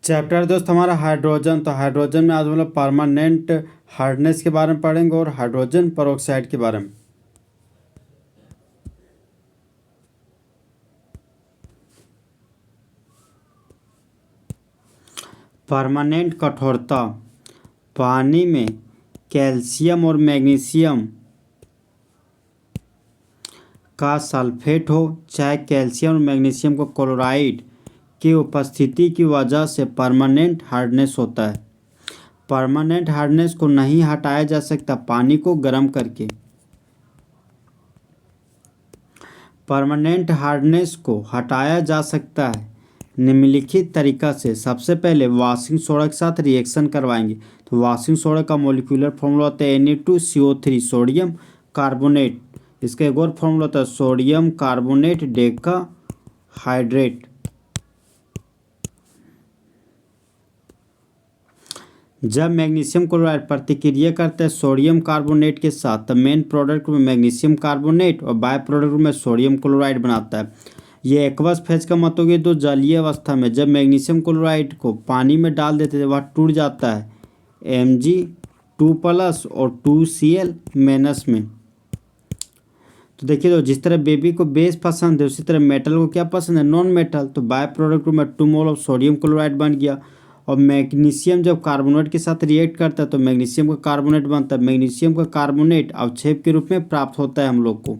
Chapter दोस्त हमारा hydrogen. तो हाइड्रोजन में आज हम लोग परमानेंट हार्डनेस के बारे में पढ़ेंगे और हाइड्रोजन पेरोक्साइड के बारे में। परमानेंट कठोरता पानी में कैल्शियम और मैग्नीशियम का सल्फेट हो, चाहे कैल्शियम और मैग्नीशियम को क्लोराइड की उपस्थिति की वजह से परमानेंट हार्डनेस होता है। परमानेंट हार्डनेस को नहीं हटाया जा सकता पानी को गर्म करके। परमानेंट हार्डनेस को हटाया जा सकता है निम्नलिखित तरीका से। सबसे पहले वॉशिंग सोडा के साथ रिएक्शन करवाएंगे। तो वॉशिंग सोडा का मोलिकुलर फॉर्मूला होता है Na2CO3 सोडियम कार्बोनेट। इसका एक और फॉर्मूला होता है सोडियम कार्बोनेट डेका हाइड्रेट। जब मैग्नीशियम क्लोराइड प्रतिक्रिया करता है सोडियम कार्बोनेट के साथ, तब मेन प्रोडक्ट में मैग्नीशियम कार्बोनेट और बाय प्रोडक्ट में सोडियम क्लोराइड बनाता है। ये एक्वस फेज का मतलब ये दो जलीय अवस्था में जब मैग्नीशियम क्लोराइड को पानी में डाल देते हैं वह टूट जाता है Mg2+ और 2Cl माइनस में। तो देखिए तो जिस तरह बेबी को बेस पसंद है उसी तरह मेटल को क्या पसंद है, नॉन मेटल। तो बाय प्रोडक्ट में 2 मोल ऑफ सोडियम क्लोराइड बन गया। और मैग्नीशियम जब कार्बोनेट के साथ रिएक्ट करता है तो मैग्नीशियम का कार्बोनेट बनता है। मैग्नीशियम का कार्बोनेट अवक्षेप के रूप में प्राप्त होता है हम लोग को।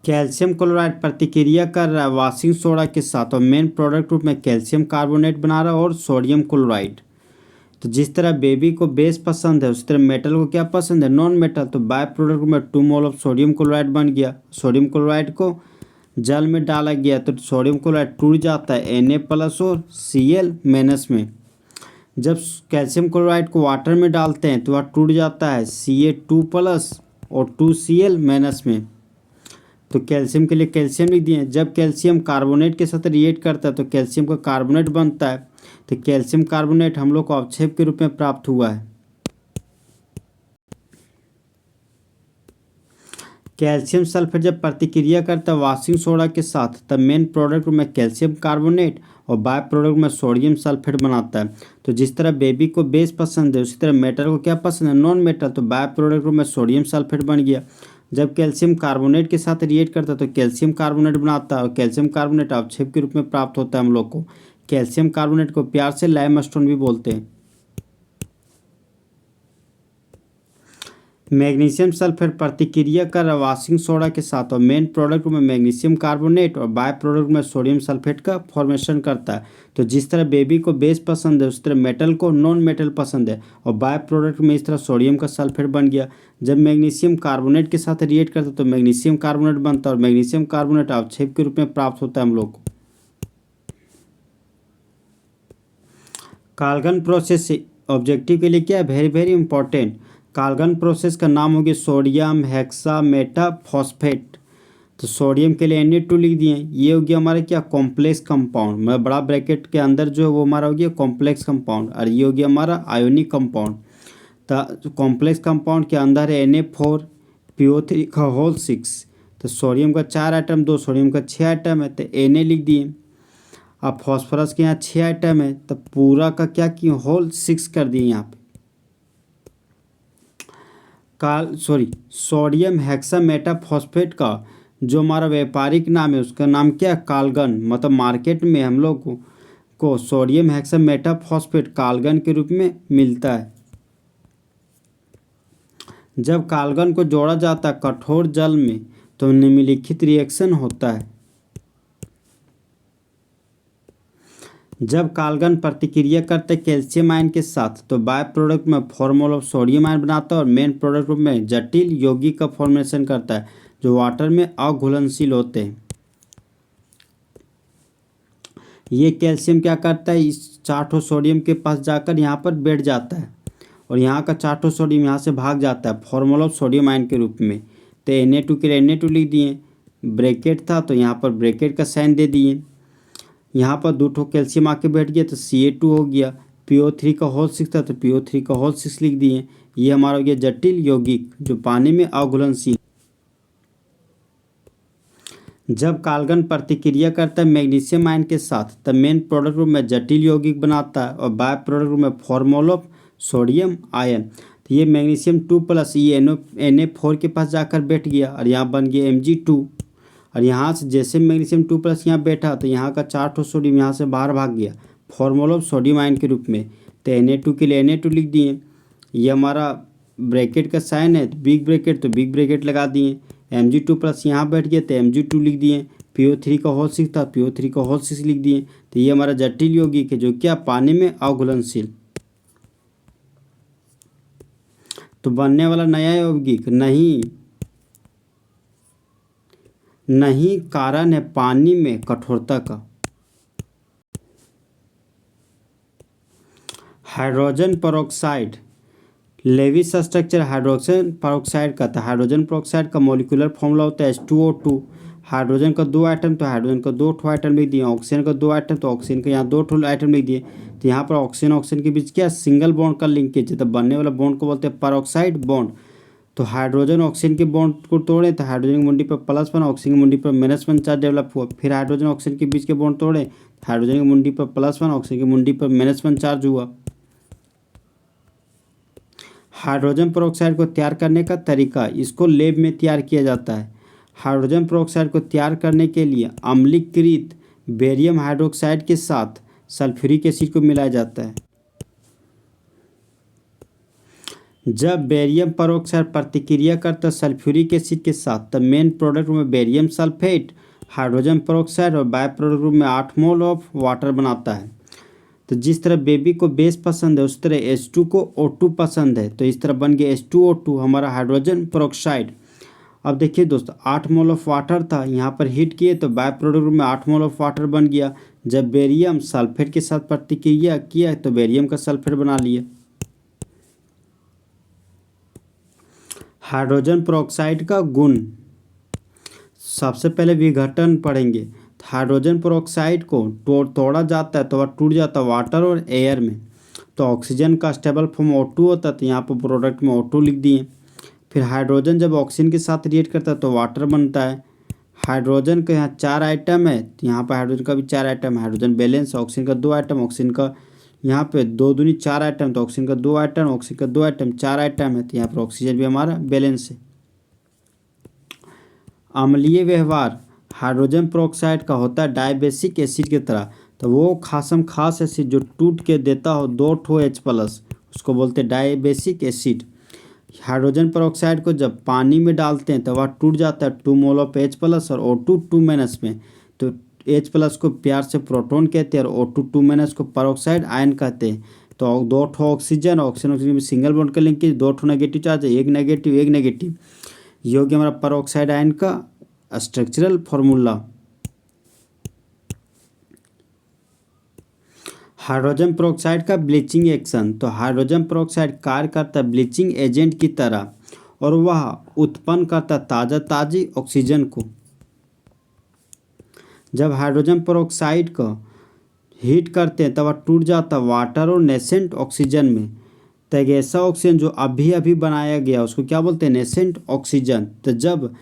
कैल्शियम क्लोराइड प्रतिक्रिया कर रहा है वॉशिंग सोडा के साथ और मेन प्रोडक्ट रूप में कैल्शियम कार्बोनेट बना रहा है और सोडियम क्लोराइड। तो जिस तरह बेबी को बेस पसंद है उसी तरह मेटल को क्या पसंद है, नॉन मेटल। तो बाय प्रोडक्ट में 2 मोल ऑफ सोडियम क्लोराइड बन गया। सोडियम क्लोराइड को जल में डाला गया तो सोडियम क्लोराइड टूट जाता है Na+ और Cl- में। जब कैल्शियम क्लोराइड को वाटर में डालते हैं तो वह टूट जाता है Ca2+ और 2Cl- में। तो कैल्शियम के लिए कैल्शियम लिख दिए। जब कैल्शियम कार्बोनेट के साथ रिएक्ट करता है तो कैल्शियम का कार्बोनेट बनता है। तो कैल्शियम कार्बोनेट हम लोग को अवक्षेप के रूप में प्राप्त हुआ है। कैल्शियम सल्फेट जब प्रतिक्रिया करता है वॉशिंग सोडा के साथ तब मेन प्रोडक्ट में कैल्शियम कार्बोनेट और बाय प्रोडक्ट में सोडियम सल्फेट बनाता है। तो जिस तरह बेबी को बेस पसंद है उसी तरह मेटल को क्या पसंद है, नॉन मेटल। तो बाय प्रोडक्ट में सोडियम सल्फेट बन गया। जब कैल्शियम कार्बोनेट के साथ रिएक्ट करता है तो कैल्शियम कार्बोनेट बनाता है और कैल्शियम कार्बोनेट अवक्षेप के रूप में प्राप्त होता है हम लोग को। कैल्शियम कार्बोनेट को प्यार से लाइमस्टोन भी बोलते हैं। मैग्नीशियम सल्फेट प्रतिक्रिया कर रहा वॉशिंग सोडा के साथ और मेन प्रोडक्ट में मैग्नीशियम कार्बोनेट और बाय प्रोडक्ट में सोडियम सल्फेट का फॉर्मेशन करता है। तो जिस तरह बेबी को बेस पसंद है उस तरह मेटल को नॉन मेटल पसंद है और बाय प्रोडक्ट में इस तरह सोडियम का सल्फेट बन गया। जब मैग्नीशियम कार्बोनेट के साथ रिएक्ट करता है तो मैग्नीशियम कार्बोनेट बनता है और मैग्नीशियम कार्बोनेट अवक्षेप के रूप में प्राप्त होता है हम लोग को। काल्गन प्रोसेस ऑब्जेक्टिव के लिए क्या है, वेरी वेरी इंपॉर्टेंट। काल्गन प्रोसेस का नाम हो गया सोडियम हेक्सामेटाफॉस्फेट। तो सोडियम के लिए Na2 लिख दिए। ये हो गया हमारा क्या, कॉम्प्लेक्स कंपाउंड। मतलब बड़ा ब्रैकेट के अंदर जो है वो हमारा हो गया कॉम्प्लेक्स कंपाउंड और ये हो गया हमारा आयोनिक कंपाउंड। तो कॉम्प्लेक्स कंपाउंड के अंदर है Na4 PO3 का होल 6। तो सोडियम का 4 आइटम, 2 सोडियम का 6 आइटम है तो Na लिख दिए। अब फॉस्फोरस के यहाँ 6 आइटम है तो पूरा का क्या किए, होल 6 कर दिए यहाँ पे। सोडियम हेक्सामेटाफॉस्फेट का जो हमारा व्यापारिक नाम है उसका नाम क्या है, काल्गन। मतलब मार्केट में हम लोग को सोडियम हेक्सामेटाफॉस्फेट काल्गन के रूप में मिलता है। जब काल्गन को जोड़ा जाता है कठोर जल में तो निम्नलिखित रिएक्शन होता है। जब काल्गन प्रतिक्रिया करते कैल्शियम आयन के साथ तो बाय प्रोडक्ट में 4 मोल ऑफ सोडियम आयन बनाता है और मेन प्रोडक्ट में जटिल यौगिक का फॉर्मेशन करता है जो वाटर में अघुलनशील होते हैं। ये कैल्शियम क्या करता है, इस 4 सोडियम के पास जाकर यहाँ पर बैठ जाता है और यहाँ का 4 सोडियम यहाँ से भाग जाता है 4 मोल ऑफ सोडियम आयन के रूप में। तो Na2 के लिए Na2 लिख दिए। ब्रैकेट था तो यहाँ पर ब्रैकेट का साइन दे दिए। यहाँ पर 2 कैल्शियम आके बैठ गया तो Ca2 हो गया। PO3 का होल 6 था तो PO3 का होल 6 लिख दिए। ये हमारा हो गया जटिल यौगिक जो पानी में अघुलनशील। जब काल्गन प्रतिक्रिया करता है मैग्नीशियम आयन के साथ तब मेन प्रोडक्ट ग्रुप में जटिल यौगिक बनाता है और बाय प्रोडक्ट ग्रुप में फॉर्मूल ऑफ सोडियम आयन। तो ये मैग्नीशियम 2+ ये Na4 के पास जाकर बैठ गया और यहाँ बन गया Mg2। और यहाँ से जैसे मैग्नीशियम 2+ यहाँ बैठा तो यहाँ का 4 ठो सोडियम यहाँ से बाहर भाग गया फॉर्मूला ऑफ सोडियम आयन के रूप में। तो Na2 के लिए Na2 लिख दिए। ये हमारा ब्रैकेट का साइन है तो बिग ब्रैकेट, तो बिग ब्रैकेट लगा दिए। Mg2+ यहाँ बैठ गया तो Mg2 लिख दिए। PO3 का होल 6 था, PO3 का होल 6 लिख दिए। तो ये हमारा जटिल यौगिक है जो क्या पानी में अघुलनशील। तो बनने वाला नया यौगिक नहीं कारण है पानी में कठोरता का। Hydrogen peroxide Lewis structure hydrogen peroxide का था। हाइड्रोजन पेरोक्साइड का मॉलिक्यूलर फॉर्मूला होता है H2O2। हाइड्रोजन का 2 आइटम तो हाइड्रोजन का 2 ठो आइटम लिख दिए। ऑक्सीजन का 2 आइटम तो ऑक्सीजन का यहाँ 2 ठो आइटम लिख दिए। तो यहाँ पर ऑक्सीजन के बीच क्या सिंगल बॉन्ड का लिंकेज है, तो बनने वाला बॉन्ड को बोलते हैं पेरोक्साइड बॉन्ड। तो हाइड्रोजन ऑक्सीजन के बॉन्ड को तोड़े तो हाइड्रोजन की मुंडी पर +1 ऑक्सीजन की मुंडी पर -1 चार्ज डेवलप हुआ। फिर हाइड्रोजन ऑक्सीजन के बीच के बॉन्ड तोड़े, हाइड्रोजन की मुंडी पर +1 ऑक्सीजन की मुंडी पर -1 चार्ज हुआ। हाइड्रोजन पेरोक्साइड को तैयार करने का तरीका, इसको लैब में तैयार किया जाता है। हाइड्रोजन पेरोक्साइड को तैयार करने के लिए अम्लीकृत बेरियम हाइड्रोक्साइड के साथ सल्फ्यूरिक एसिड को मिलाया जाता है। जब बेरियम पेरोक्साइड प्रतिक्रिया करता है सल्फ्यूरिक एसिड के साथ तब मेन प्रोडक्ट में बेरियम सल्फेट, हाइड्रोजन पेरोक्साइड और बाय प्रोडक्ट में 8 मोल ऑफ वाटर बनाता है। तो जिस तरह बेबी को बेस पसंद है उस तरह H2 को O2 पसंद है, तो इस तरह बन गया H2O2 हमारा हाइड्रोजन पेरोक्साइड। अब देखिए दोस्तों 8 मोल ऑफ वाटर था, यहाँ पर हीट किए तो बाय प्रोडक्ट में 8 मोल ऑफ वाटर बन गया। जब बेरियम सल्फेट के साथ प्रतिक्रिया किया तो बेरियम का सल्फेट बना लिया। हाइड्रोजन पेरोक्साइड का गुण, सबसे पहले विघटन पढ़ेंगे। हाइड्रोजन पेरोक्साइड को तोड़ा जाता है तो वह टूट जाता है वाटर और एयर में। तो ऑक्सीजन का स्टेबल फॉर्म O2 होता है, तो यहाँ पर प्रोडक्ट में O2 लिख दिए। फिर हाइड्रोजन जब ऑक्सीजन के साथ रिएक्ट करता है तो वाटर बनता है। हाइड्रोजन का यहाँ 4 आइटम है, तो यहाँ पर हाइड्रोजन का भी 4 आइटम है। हाइड्रोजन बैलेंस, ऑक्सीजन का 2 आइटम, ऑक्सीजन का यहाँ पे 2 दूनी 4 आइटम, तो ऑक्सीजन का 2 आइटम, ऑक्सीजन का 2 आइटम 4 आइटम है, तो यहाँ पर ऑक्सीजन भी हमारा बैलेंस है। अम्लीय व्यवहार हाइड्रोजन पेरोक्साइड का होता है डायबेसिक एसिड की तरह। तो वो खास एसिड जो टूट के देता हो 2 ठो H+, उसको बोलते हैं डायबेसिक एसिड। हाइड्रोजन पेरोक्साइड को जब पानी में डालते हैं तो वह टूट जाता है 2 मोल ऑफ H+ और O2 2- में। तो H+ को प्यार से प्रोटॉन कहते हैं और O2 2- को पेरोक्साइड आयन कहते हैं। तो 2 ठो ऑक्सीजन में सिंगल बॉन्ड का लिंकेज, 2 ठो नेगेटिव चार्ज है, एक नेगेटिव। ये हो गया हमारा पेरोक्साइड आयन का स्ट्रक्चरल फॉर्मूला। हाइड्रोजन पेरोक्साइड का ब्लीचिंग एक्शन, तो हाइड्रोजन पेरोक्साइड कार्य करता है ब्लीचिंग एजेंट की तरह और वह उत्पन्न करता ताज़ी ऑक्सीजन को। जब हाइड्रोजन पेरोक्साइड को हीट करते हैं तब वह टूट जाता वाटर और नेसेंट ऑक्सीजन में। तो एक ऐसा ऑक्सीजन जो अभी बनाया गया उसको क्या बोलते हैं, नेसेंट ऑक्सीजन। तो जब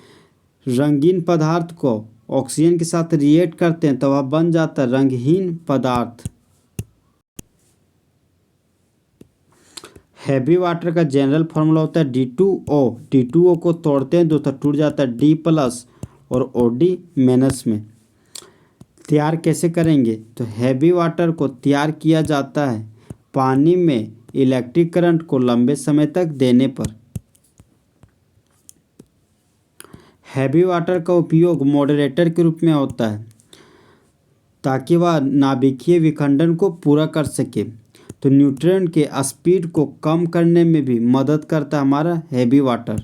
रंगीन पदार्थ को ऑक्सीजन के साथ रिएक्ट करते हैं तो वह बन जाता है रंगहीन पदार्थ। हैवी वाटर का जनरल फॉर्मूला होता है D2O। D2O को तोड़ते हैं तो टूट जाता है D+ और OD- में। तैयार कैसे करेंगे, तो हैवी वाटर को तैयार किया जाता है पानी में इलेक्ट्रिक करंट को लंबे समय तक देने पर। हैवी वाटर का उपयोग मॉडरेटर के रूप में होता है ताकि वह नाभिकीय विखंडन को पूरा कर सके। तो न्यूट्रॉन के स्पीड को कम करने में भी मदद करता है हमारा हैवी वाटर।